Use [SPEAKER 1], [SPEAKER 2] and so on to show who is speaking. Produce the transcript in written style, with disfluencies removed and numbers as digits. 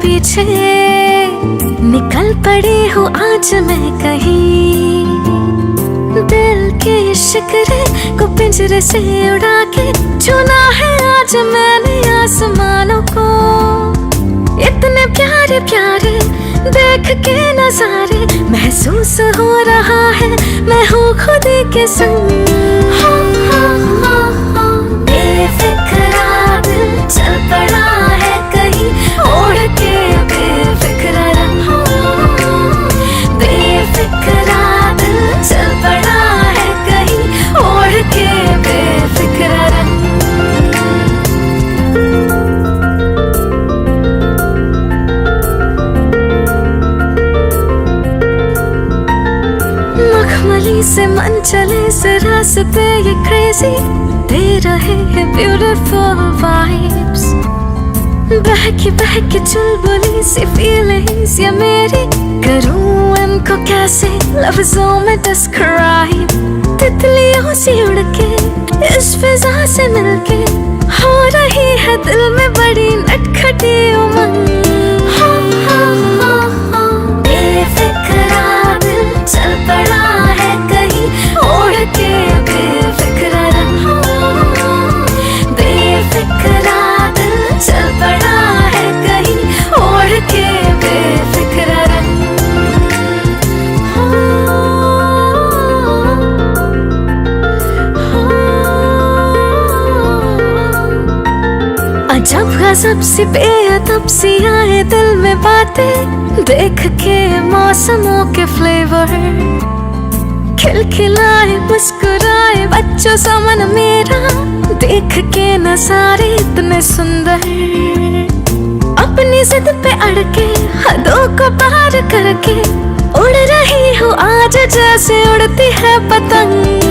[SPEAKER 1] पीछे निकल पड़ी हूँ आज मैं कहीं। दिल के शिकरे को पिंजरे से उड़ा के चुना है आज मैंने आसमानों को। इतने प्यारे प्यारे देख के नजारे महसूस हो रहा है मैं हूँ खुद के संग। बेफिक्रा दिल चल पड़ा है कहीं ओढ़ के बेफिक्रा रंग। बेफिक्रा दिल चल पड़ा है कहीं ओढ़ के बेफिक्रा रंग। मखमली से मन चले से रास्ते ये क्रेजी दे रहे हैं ब्यूटीफुल वाइब्स। बहकी चुलबुली सी फीलिंग्स ये मेरी करूं इनको कैसे लफ्जों में डिस्क्राइब। तितलियों से उड़ के इस फिजा से मिलके हो रही है दिल में बड़ी नटखटी उमंग। बेफिक्रा दिल चल पड़ा है कहीं ओढ़ के बेफिक्रा रंग। बेफिक्रा दिल चल पड़ा है कहीं ओढ़ के बेफिक्रा रंग। अजब गजब सी बेअदब सी आए दिल में बातें देख के मौसमों के फ्लेवर। खिलखिलाए मुस्कुराए बच्चों सा मन मेरा देख के नजारे इतने सुंदर। अपनी जिद पे अड़ के हदों को पार करके उड़ रही हूँ आज जैसे उड़ती है पतंग।